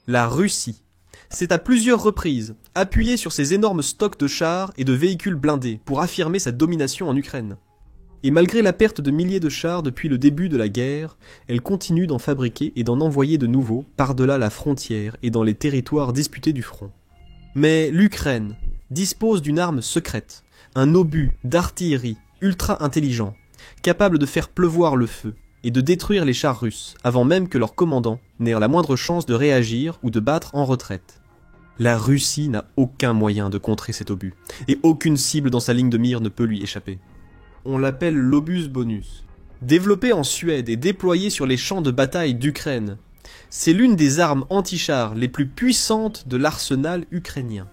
La Russie s'est à plusieurs reprises appuyée sur ses énormes stocks de chars et de véhicules blindés pour affirmer sa domination en Ukraine. Et malgré la perte de milliers de chars depuis le début de la guerre, elle continue d'en fabriquer et d'en envoyer de nouveaux par-delà la frontière et dans les territoires disputés du front. Mais l'Ukraine dispose d'une arme secrète, un obus d'artillerie ultra intelligent, capable de faire pleuvoir le feu et de détruire les chars russes avant même que leur commandant n'ait la moindre chance de réagir ou de battre en retraite. La Russie n'a aucun moyen de contrer cet obus, et aucune cible dans sa ligne de mire ne peut lui échapper. On l'appelle l'obus bonus. Développé en Suède et déployé sur les champs de bataille d'Ukraine, c'est l'une des armes anti-chars les plus puissantes de l'arsenal ukrainien.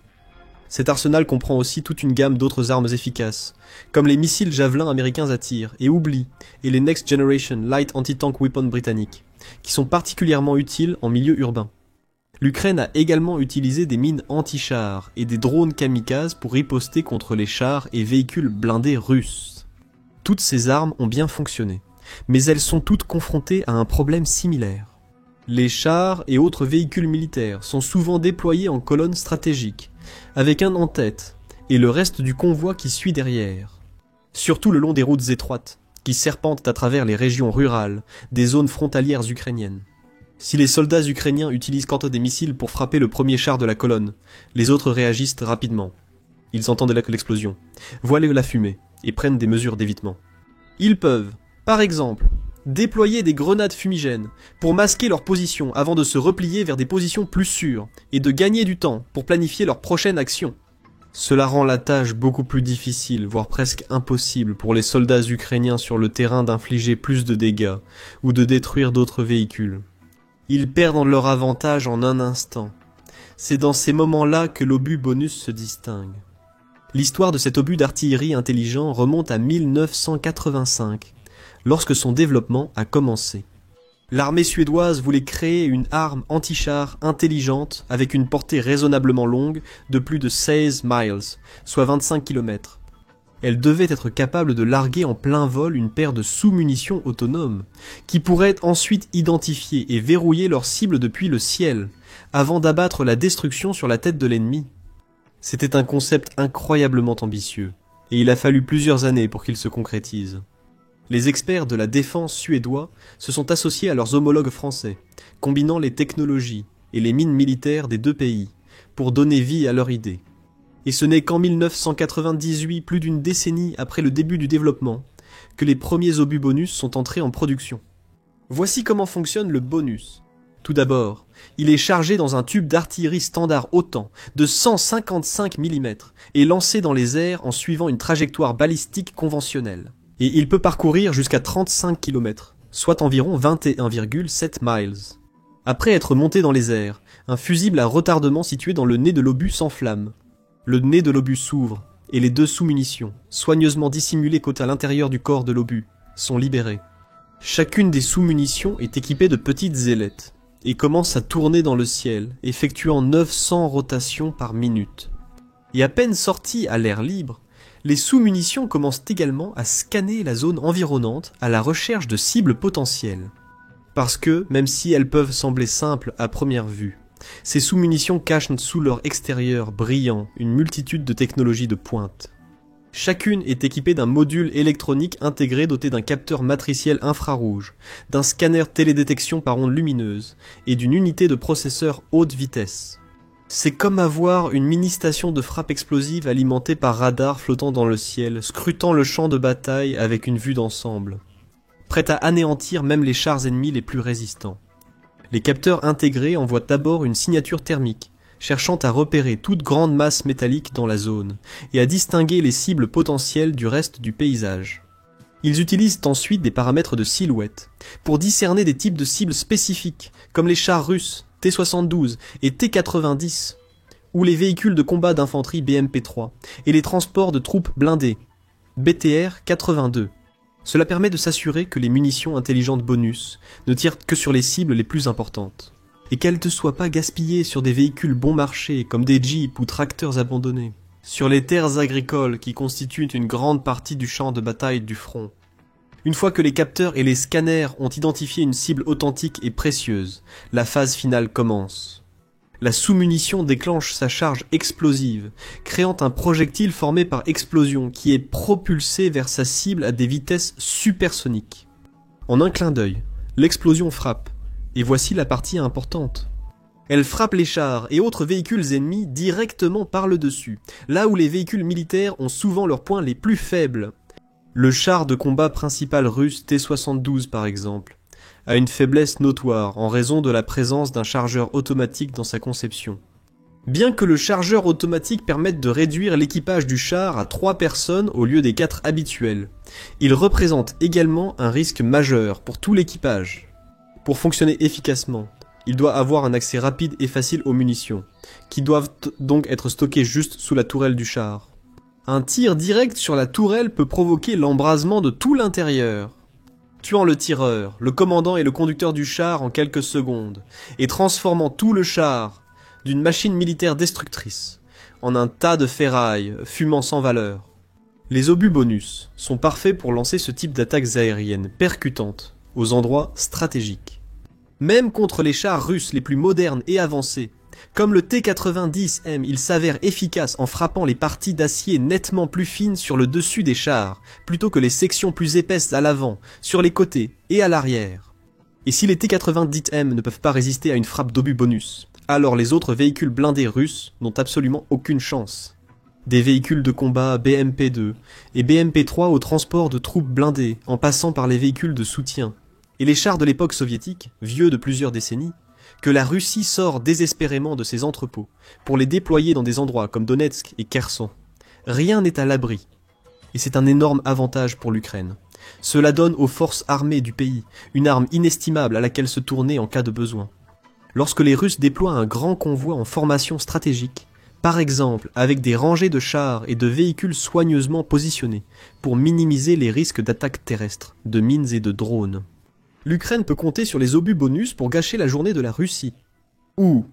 Cet arsenal comprend aussi toute une gamme d'autres armes efficaces, comme les missiles Javelin américains à tir et oubli, et les Next Generation Light Anti-Tank Weapon britanniques, qui sont particulièrement utiles en milieu urbain. L'Ukraine a également utilisé des mines anti-chars et des drones kamikazes pour riposter contre les chars et véhicules blindés russes. Toutes ces armes ont bien fonctionné, mais elles sont toutes confrontées à un problème similaire. Les chars et autres véhicules militaires sont souvent déployés en colonnes stratégiques, avec un en tête et le reste du convoi qui suit derrière. Surtout le long des routes étroites, qui serpentent à travers les régions rurales, des zones frontalières ukrainiennes. Si les soldats ukrainiens utilisent quant à des missiles pour frapper le premier char de la colonne, les autres réagissent rapidement. Ils entendent l'explosion, voient la fumée et prennent des mesures d'évitement. Ils peuvent, par exemple, déployer des grenades fumigènes pour masquer leur position avant de se replier vers des positions plus sûres et de gagner du temps pour planifier leur prochaine action. Cela rend la tâche beaucoup plus difficile, voire presque impossible pour les soldats ukrainiens sur le terrain d'infliger plus de dégâts ou de détruire d'autres véhicules. Ils perdent leur avantage en un instant. C'est dans ces moments-là que l'obus bonus se distingue. L'histoire de cet obus d'artillerie intelligent remonte à 1985, lorsque son développement a commencé. L'armée suédoise voulait créer une arme anti-char intelligente avec une portée raisonnablement longue de plus de 16 miles, soit 25 km. Elle devait être capable de larguer en plein vol une paire de sous-munitions autonomes, qui pourraient ensuite identifier et verrouiller leur cible depuis le ciel, avant d'abattre la destruction sur la tête de l'ennemi. C'était un concept incroyablement ambitieux, et il a fallu plusieurs années pour qu'il se concrétise. Les experts de la défense suédois se sont associés à leurs homologues français, combinant les technologies et les mines militaires des deux pays, pour donner vie à leur idée. Et ce n'est qu'en 1998, plus d'une décennie après le début du développement, que les premiers obus bonus sont entrés en production. Voici comment fonctionne le bonus. Tout d'abord, il est chargé dans un tube d'artillerie standard OTAN de 155 mm et lancé dans les airs en suivant une trajectoire balistique conventionnelle. Et il peut parcourir jusqu'à 35 km, soit environ 21,7 miles. Après être monté dans les airs, un fusible à retardement situé dans le nez de l'obus s'enflamme. Le nez de l'obus s'ouvre, et les deux sous-munitions, soigneusement dissimulées côté à l'intérieur du corps de l'obus, sont libérées. Chacune des sous-munitions est équipée de petites ailettes, et commence à tourner dans le ciel, effectuant 900 rotations par minute. Et à peine sorties à l'air libre, les sous-munitions commencent également à scanner la zone environnante à la recherche de cibles potentielles. Parce que, même si elles peuvent sembler simples à première vue, ces sous-munitions cachent sous leur extérieur brillant une multitude de technologies de pointe. Chacune est équipée d'un module électronique intégré doté d'un capteur matriciel infrarouge, d'un scanner télédétection par ondes lumineuses et d'une unité de processeur haute vitesse. C'est comme avoir une mini-station de frappe explosive alimentée par radar flottant dans le ciel, scrutant le champ de bataille avec une vue d'ensemble, prête à anéantir même les chars ennemis les plus résistants. Les capteurs intégrés envoient d'abord une signature thermique, cherchant à repérer toute grande masse métallique dans la zone, et à distinguer les cibles potentielles du reste du paysage. Ils utilisent ensuite des paramètres de silhouette, pour discerner des types de cibles spécifiques, comme les chars russes, T-72 et T-90, ou les véhicules de combat d'infanterie BMP-3, et les transports de troupes blindées, BTR-82. Cela permet de s'assurer que les munitions intelligentes bonus ne tirent que sur les cibles les plus importantes, et qu'elles ne soient pas gaspillées sur des véhicules bon marché comme des jeeps ou tracteurs abandonnés, sur les terres agricoles qui constituent une grande partie du champ de bataille du front. Une fois que les capteurs et les scanners ont identifié une cible authentique et précieuse, la phase finale commence. La sous-munition déclenche sa charge explosive, créant un projectile formé par explosion qui est propulsé vers sa cible à des vitesses supersoniques. En un clin d'œil, l'explosion frappe, et voici la partie importante. Elle frappe les chars et autres véhicules ennemis directement par le dessus, là où les véhicules militaires ont souvent leurs points les plus faibles. Le char de combat principal russe T-72 par exemple, a une faiblesse notoire en raison de la présence d'un chargeur automatique dans sa conception. Bien que le chargeur automatique permette de réduire l'équipage du char à 3 personnes au lieu des 4 habituels, il représente également un risque majeur pour tout l'équipage. Pour fonctionner efficacement, il doit avoir un accès rapide et facile aux munitions, qui doivent donc être stockées juste sous la tourelle du char. Un tir direct sur la tourelle peut provoquer l'embrasement de tout l'intérieur, tuant le tireur, le commandant et le conducteur du char en quelques secondes, et transformant tout le char, d'une machine militaire destructrice, en un tas de ferraille fumant sans valeur. Les obus bonus sont parfaits pour lancer ce type d'attaques aériennes percutantes, aux endroits stratégiques. Même contre les chars russes les plus modernes et avancés, comme le T-90M, il s'avère efficace en frappant les parties d'acier nettement plus fines sur le dessus des chars, plutôt que les sections plus épaisses à l'avant, sur les côtés et à l'arrière. Et si les T-90M ne peuvent pas résister à une frappe d'obus bonus, alors les autres véhicules blindés russes n'ont absolument aucune chance. Des véhicules de combat BMP-2 et BMP-3 au transport de troupes blindées, en passant par les véhicules de soutien, et les chars de l'époque soviétique, vieux de plusieurs décennies, que la Russie sort désespérément de ses entrepôts pour les déployer dans des endroits comme Donetsk et Kherson. Rien n'est à l'abri. Et c'est un énorme avantage pour l'Ukraine. Cela donne aux forces armées du pays une arme inestimable à laquelle se tourner en cas de besoin. Lorsque les Russes déploient un grand convoi en formation stratégique, par exemple avec des rangées de chars et de véhicules soigneusement positionnés pour minimiser les risques d'attaques terrestres, de mines et de drones, l'Ukraine peut compter sur les obus bonus pour gâcher la journée de la Russie. Ou,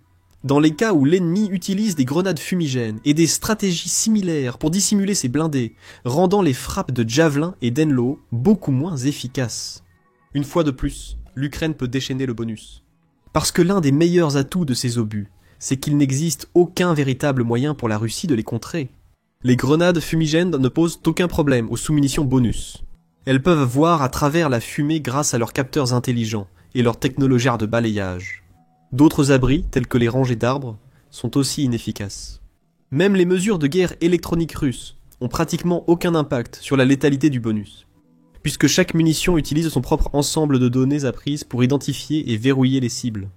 dans les cas où l'ennemi utilise des grenades fumigènes et des stratégies similaires pour dissimuler ses blindés, rendant les frappes de Javelin et d'Enlow beaucoup moins efficaces. Une fois de plus, l'Ukraine peut déchaîner le bonus. Parce que l'un des meilleurs atouts de ces obus, c'est qu'il n'existe aucun véritable moyen pour la Russie de les contrer. Les grenades fumigènes ne posent aucun problème aux sous-munitions bonus. Elles peuvent voir à travers la fumée grâce à leurs capteurs intelligents et leurs technologies de balayage. D'autres abris, tels que les rangées d'arbres, sont aussi inefficaces. Même les mesures de guerre électroniques russes ont pratiquement aucun impact sur la létalité du bonus, puisque chaque munition utilise son propre ensemble de données apprises pour identifier et verrouiller les cibles.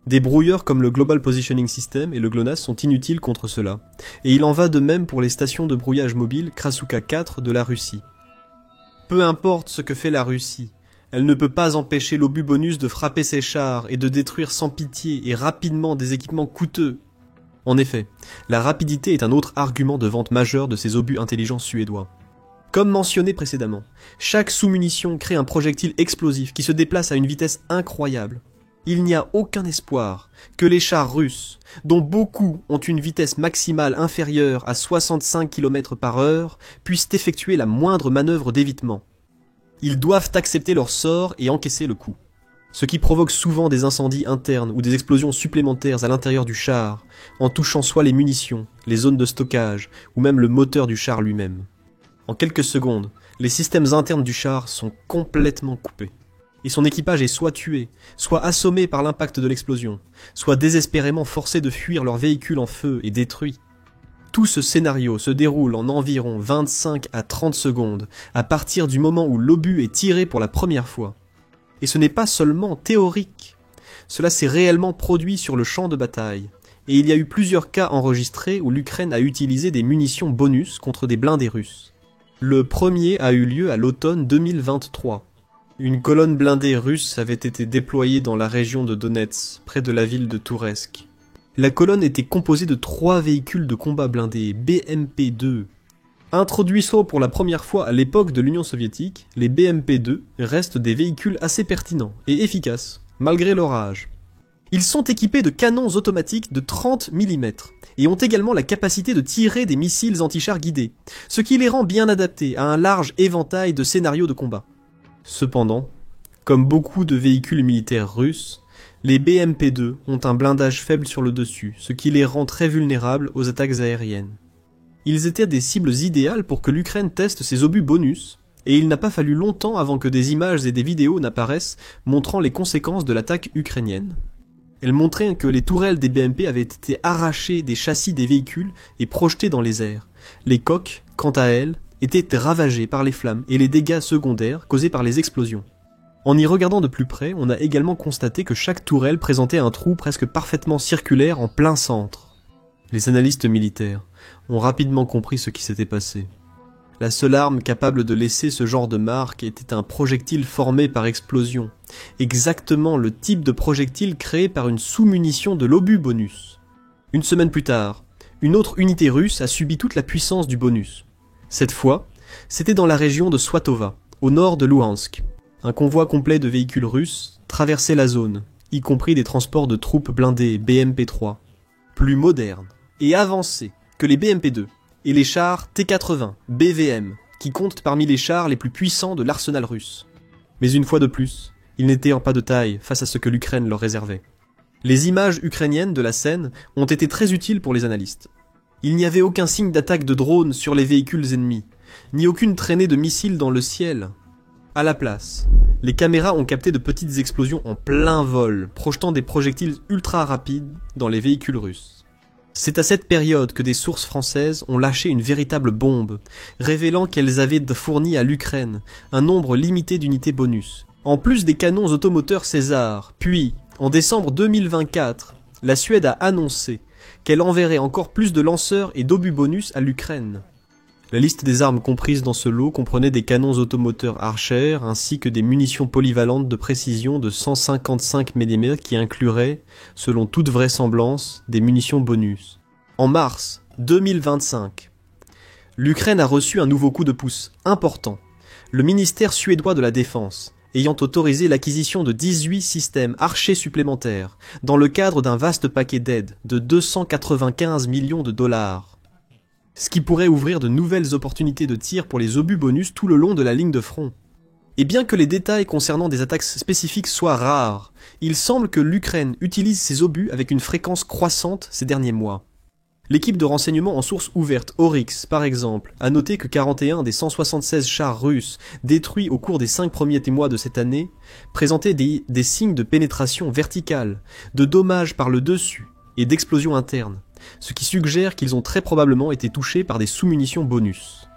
Des brouilleurs comme le Global Positioning System et le GLONASS sont inutiles contre cela, et il en va de même pour les stations de brouillage mobile Krasuka 4 de la Russie. Peu importe ce que fait la Russie, elle ne peut pas empêcher l'obus bonus de frapper ses chars et de détruire sans pitié et rapidement des équipements coûteux. En effet, la rapidité est un autre argument de vente majeur de ces obus intelligents suédois. Comme mentionné précédemment, chaque sous-munition crée un projectile explosif qui se déplace à une vitesse incroyable. Il n'y a aucun espoir que les chars russes, dont beaucoup ont une vitesse maximale inférieure à 65 km/h, puissent effectuer la moindre manœuvre d'évitement. Ils doivent accepter leur sort et encaisser le coup. Ce qui provoque souvent des incendies internes ou des explosions supplémentaires à l'intérieur du char, en touchant soit les munitions, les zones de stockage, ou même le moteur du char lui-même. En quelques secondes, les systèmes internes du char sont complètement coupés. Et son équipage est soit tué, soit assommé par l'impact de l'explosion, soit désespérément forcé de fuir leur véhicule en feu et détruit. Tout ce scénario se déroule en environ 25 à 30 secondes, à partir du moment où l'obus est tiré pour la première fois. Et ce n'est pas seulement théorique, cela s'est réellement produit sur le champ de bataille, et il y a eu plusieurs cas enregistrés où l'Ukraine a utilisé des munitions bonus contre des blindés russes. Le premier a eu lieu à l'automne 2023. Une colonne blindée russe avait été déployée dans la région de Donetsk, près de la ville de Touresk. La colonne était composée de 3 véhicules de combat blindés BMP-2. Introduisant pour la première fois à l'époque de l'Union soviétique, les BMP-2 restent des véhicules assez pertinents et efficaces, malgré leur âge. Ils sont équipés de canons automatiques de 30 mm et ont également la capacité de tirer des missiles anti-chars guidés, ce qui les rend bien adaptés à un large éventail de scénarios de combat. Cependant, comme beaucoup de véhicules militaires russes, Les BMP-2 ont un blindage faible sur le dessus, ce qui les rend très vulnérables aux attaques aériennes. Ils étaient des cibles idéales pour que l'Ukraine teste ses obus bonus, et il n'a pas fallu longtemps avant que des images et des vidéos n'apparaissent montrant les conséquences de l'attaque ukrainienne. Elles montraient que les tourelles des BMP avaient été arrachées des châssis des véhicules et projetées dans les airs. Les coques, quant à elles, étaient ravagées par les flammes et les dégâts secondaires causés par les explosions. En y regardant de plus près, on a également constaté que chaque tourelle présentait un trou presque parfaitement circulaire en plein centre. Les analystes militaires ont rapidement compris ce qui s'était passé. La seule arme capable de laisser ce genre de marque était un projectile formé par explosion, exactement le type de projectile créé par une sous-munition de l'obus bonus. Une semaine plus tard, une autre unité russe a subi toute la puissance du bonus. Cette fois, c'était dans la région de Swatova, au nord de Louhansk. Un convoi complet de véhicules russes traversait la zone, y compris des transports de troupes blindées BMP-3, plus modernes et avancés que les BMP-2 et les chars T-80 BVM, qui comptent parmi les chars les plus puissants de l'arsenal russe. Mais une fois de plus, ils n'étaient en pas de taille face à ce que l'Ukraine leur réservait. Les images ukrainiennes de la scène ont été très utiles pour les analystes. Il n'y avait aucun signe d'attaque de drones sur les véhicules ennemis, ni aucune traînée de missiles dans le ciel. À la place, les caméras ont capté de petites explosions en plein vol, projetant des projectiles ultra rapides dans les véhicules russes. C'est à cette période que des sources françaises ont lâché une véritable bombe, révélant qu'elles avaient fourni à l'Ukraine un nombre limité d'unités bonus, en plus des canons automoteurs César. Puis, en décembre 2024, la Suède a annoncé qu'elle enverrait encore plus de lanceurs et d'obus bonus à l'Ukraine. La liste des armes comprises dans ce lot comprenait des canons automoteurs Archer ainsi que des munitions polyvalentes de précision de 155 mm qui incluraient, selon toute vraisemblance, des munitions bonus. En mars 2025, l'Ukraine a reçu un nouveau coup de pouce important. Le ministère suédois de la Défense, ayant autorisé l'acquisition de 18 systèmes Archer supplémentaires dans le cadre d'un vaste paquet d'aide de 295 millions de dollars. Ce qui pourrait ouvrir de nouvelles opportunités de tir pour les obus bonus tout le long de la ligne de front. Et bien que les détails concernant des attaques spécifiques soient rares, il semble que l'Ukraine utilise ces obus avec une fréquence croissante ces derniers mois. L'équipe de renseignement en source ouverte Oryx, par exemple, a noté que 41 des 176 chars russes détruits au cours des 5 premiers mois de cette année présentaient des signes de pénétration verticale, de dommages par le dessus et d'explosions internes, ce qui suggère qu'ils ont très probablement été touchés par des sous-munitions bonus.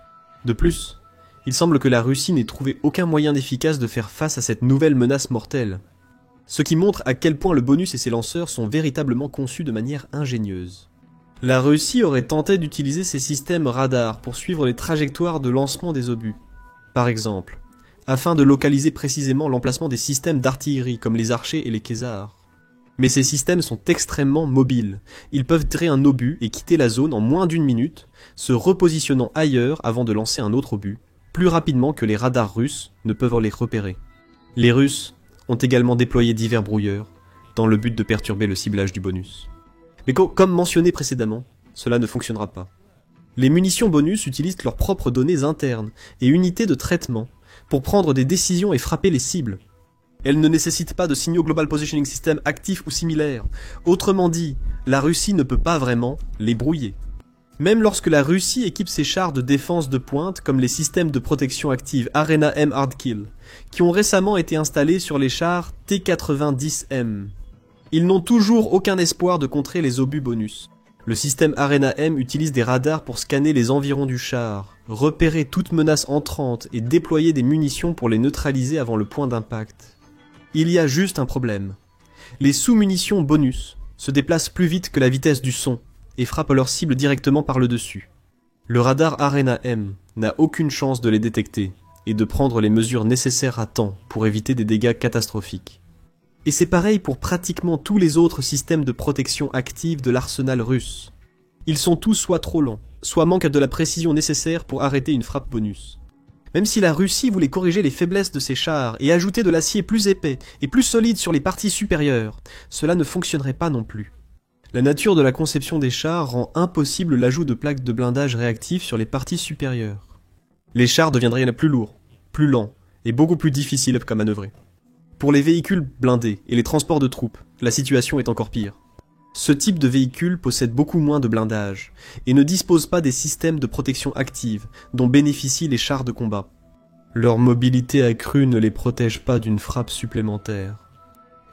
De plus, il semble que la Russie n'ait trouvé aucun moyen efficace de faire face à cette nouvelle menace mortelle, ce qui montre à quel point le bonus et ses lanceurs sont véritablement conçus de manière ingénieuse. La Russie aurait tenté d'utiliser ces systèmes radars pour suivre les trajectoires de lancement des obus, par exemple, afin de localiser précisément l'emplacement des systèmes d'artillerie comme les archers et les Khazars. Mais ces systèmes sont extrêmement mobiles. Ils peuvent tirer un obus et quitter la zone en moins d'une minute, se repositionnant ailleurs avant de lancer un autre obus, plus rapidement que les radars russes ne peuvent les repérer. Les Russes ont également déployé divers brouilleurs, dans le but de perturber le ciblage du bonus. Mais comme mentionné précédemment, cela ne fonctionnera pas. Les munitions bonus utilisent leurs propres données internes et unités de traitement pour prendre des décisions et frapper les cibles. Elles ne nécessitent pas de signaux Global Positioning System actifs ou similaires. Autrement dit, la Russie ne peut pas vraiment les brouiller. Même lorsque la Russie équipe ses chars de défense de pointe comme les systèmes de protection active Arena M Hardkill, qui ont récemment été installés sur les chars T-90M. Ils n'ont toujours aucun espoir de contrer les obus bonus. Le système Arena M utilise des radars pour scanner les environs du char, repérer toute menace entrante et déployer des munitions pour les neutraliser avant le point d'impact. Il y a juste un problème. Les sous-munitions bonus se déplacent plus vite que la vitesse du son et frappent leur cible directement par le dessus. Le radar Arena M n'a aucune chance de les détecter et de prendre les mesures nécessaires à temps pour éviter des dégâts catastrophiques. Et c'est pareil pour pratiquement tous les autres systèmes de protection active de l'arsenal russe. Ils sont tous soit trop lents, soit manquent de la précision nécessaire pour arrêter une frappe bonus. Même si la Russie voulait corriger les faiblesses de ses chars et ajouter de l'acier plus épais et plus solide sur les parties supérieures, cela ne fonctionnerait pas non plus. La nature de la conception des chars rend impossible l'ajout de plaques de blindage réactifs sur les parties supérieures. Les chars deviendraient plus lourds, plus lents et beaucoup plus difficiles à manœuvrer. Pour les véhicules blindés et les transports de troupes, la situation est encore pire. Ce type de véhicule possède beaucoup moins de blindage et ne dispose pas des systèmes de protection active dont bénéficient les chars de combat. Leur mobilité accrue ne les protège pas d'une frappe supplémentaire.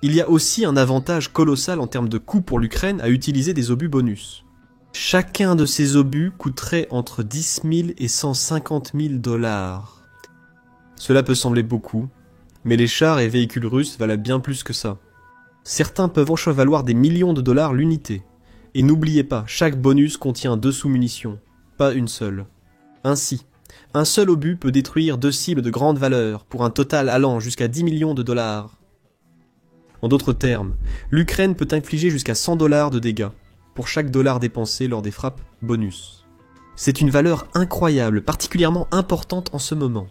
Il y a aussi un avantage colossal en termes de coût pour l'Ukraine à utiliser des obus bonus. Chacun de ces obus coûterait entre 10 000 et 150 000 $. Cela peut sembler beaucoup, mais les chars et véhicules russes valent bien plus que ça. Certains peuvent enchevaloir des millions de dollars l'unité. Et n'oubliez pas, chaque bonus contient 2 sous-munitions, pas une seule. Ainsi, un seul obus peut détruire 2 cibles de grande valeur pour un total allant jusqu'à 10 millions de dollars. En d'autres termes, l'Ukraine peut infliger jusqu'à 100 $ de dégâts pour chaque dollar dépensé lors des frappes bonus. C'est une valeur incroyable, particulièrement importante en ce moment.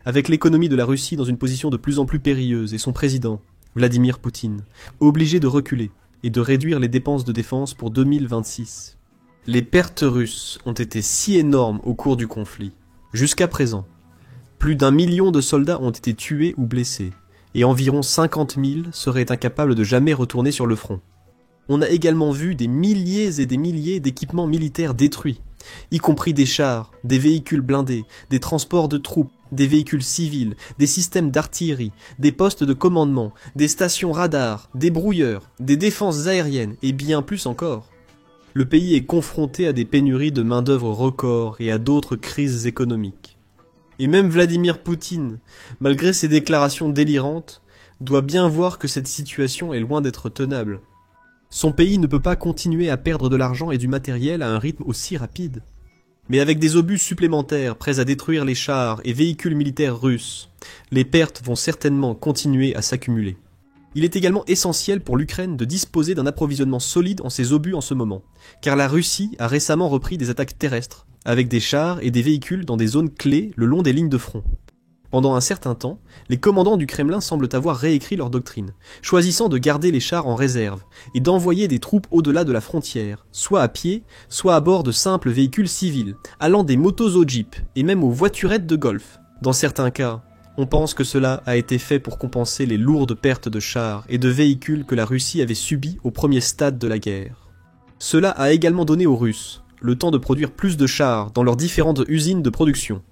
Avec l'économie de la Russie dans une position de plus en plus périlleuse et son président, Vladimir Poutine, obligé de reculer et de réduire les dépenses de défense pour 2026. Les pertes russes ont été si énormes au cours du conflit. Jusqu'à présent, plus d'1 million de soldats ont été tués ou blessés, et environ 50 000 seraient incapables de jamais retourner sur le front. On a également vu des milliers et des milliers d'équipements militaires détruits, y compris des chars, des véhicules blindés, des transports de troupes, des véhicules civils, des systèmes d'artillerie, des postes de commandement, des stations radars, des brouilleurs, des défenses aériennes et bien plus encore. Le pays est confronté à des pénuries de main-d'œuvre records et à d'autres crises économiques. Et même Vladimir Poutine, malgré ses déclarations délirantes, doit bien voir que cette situation est loin d'être tenable. Son pays ne peut pas continuer à perdre de l'argent et du matériel à un rythme aussi rapide. Mais avec des obus supplémentaires prêts à détruire les chars et véhicules militaires russes, les pertes vont certainement continuer à s'accumuler. Il est également essentiel pour l'Ukraine de disposer d'un approvisionnement solide en ses obus en ce moment, car la Russie a récemment repris des attaques terrestres, avec des chars et des véhicules dans des zones clés le long des lignes de front. Pendant un certain temps, les commandants du Kremlin semblent avoir réécrit leur doctrine, choisissant de garder les chars en réserve et d'envoyer des troupes au-delà de la frontière, soit à pied, soit à bord de simples véhicules civils, allant des motos aux jeeps et même aux voiturettes de golf. Dans certains cas, on pense que cela a été fait pour compenser les lourdes pertes de chars et de véhicules que la Russie avait subies au premier stade de la guerre. Cela a également donné aux Russes le temps de produire plus de chars dans leurs différentes usines de production,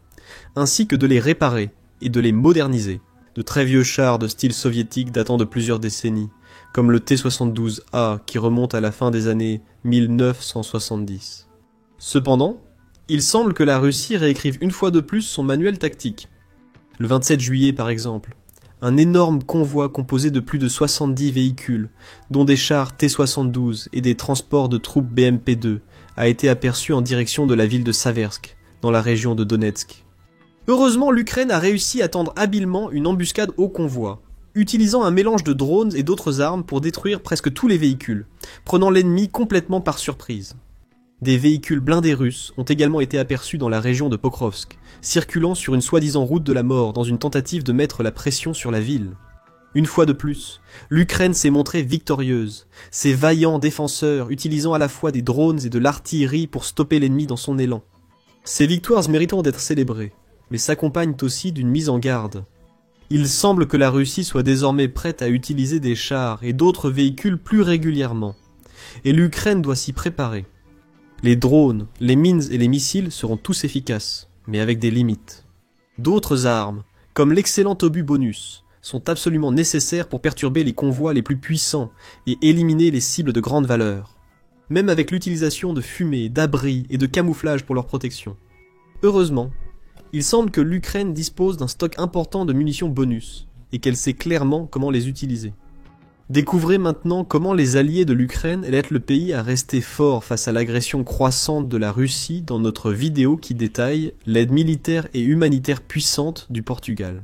ainsi que de les réparer et de les moderniser. De très vieux chars de style soviétique datant de plusieurs décennies, comme le T-72A qui remonte à la fin des années 1970. Cependant, il semble que la Russie réécrive une fois de plus son manuel tactique. Le 27 juillet par exemple, un énorme convoi composé de plus de 70 véhicules, dont des chars T-72 et des transports de troupes BMP-2, a été aperçu en direction de la ville de Saversk, dans la région de Donetsk. Heureusement, l'Ukraine a réussi à tendre habilement une embuscade au convoi, utilisant un mélange de drones et d'autres armes pour détruire presque tous les véhicules, prenant l'ennemi complètement par surprise. Des véhicules blindés russes ont également été aperçus dans la région de Pokrovsk, circulant sur une soi-disant route de la mort dans une tentative de mettre la pression sur la ville. Une fois de plus, l'Ukraine s'est montrée victorieuse, ses vaillants défenseurs utilisant à la fois des drones et de l'artillerie pour stopper l'ennemi dans son élan. Ces victoires méritant d'être célébrées, mais s'accompagnent aussi d'une mise en garde. Il semble que la Russie soit désormais prête à utiliser des chars et d'autres véhicules plus régulièrement, et l'Ukraine doit s'y préparer. Les drones, les mines et les missiles seront tous efficaces, mais avec des limites. D'autres armes, comme l'excellent obus bonus, sont absolument nécessaires pour perturber les convois les plus puissants et éliminer les cibles de grande valeur, même avec l'utilisation de fumée, d'abris et de camouflage pour leur protection. Heureusement, il semble que l'Ukraine dispose d'un stock important de munitions bonus, et qu'elle sait clairement comment les utiliser. Découvrez maintenant comment les alliés de l'Ukraine aident le pays à rester fort face à l'agression croissante de la Russie dans notre vidéo qui détaille l'aide militaire et humanitaire puissante du Portugal.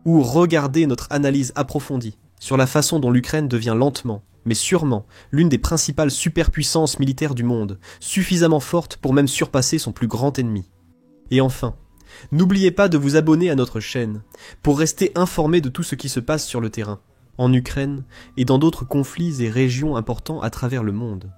Ou regardez notre analyse approfondie sur la façon dont l'Ukraine devient lentement, mais sûrement, l'une des principales superpuissances militaires du monde, suffisamment forte pour même surpasser son plus grand ennemi. Et enfin, n'oubliez pas de vous abonner à notre chaîne pour rester informé de tout ce qui se passe sur le terrain, en Ukraine et dans d'autres conflits et régions importants à travers le monde.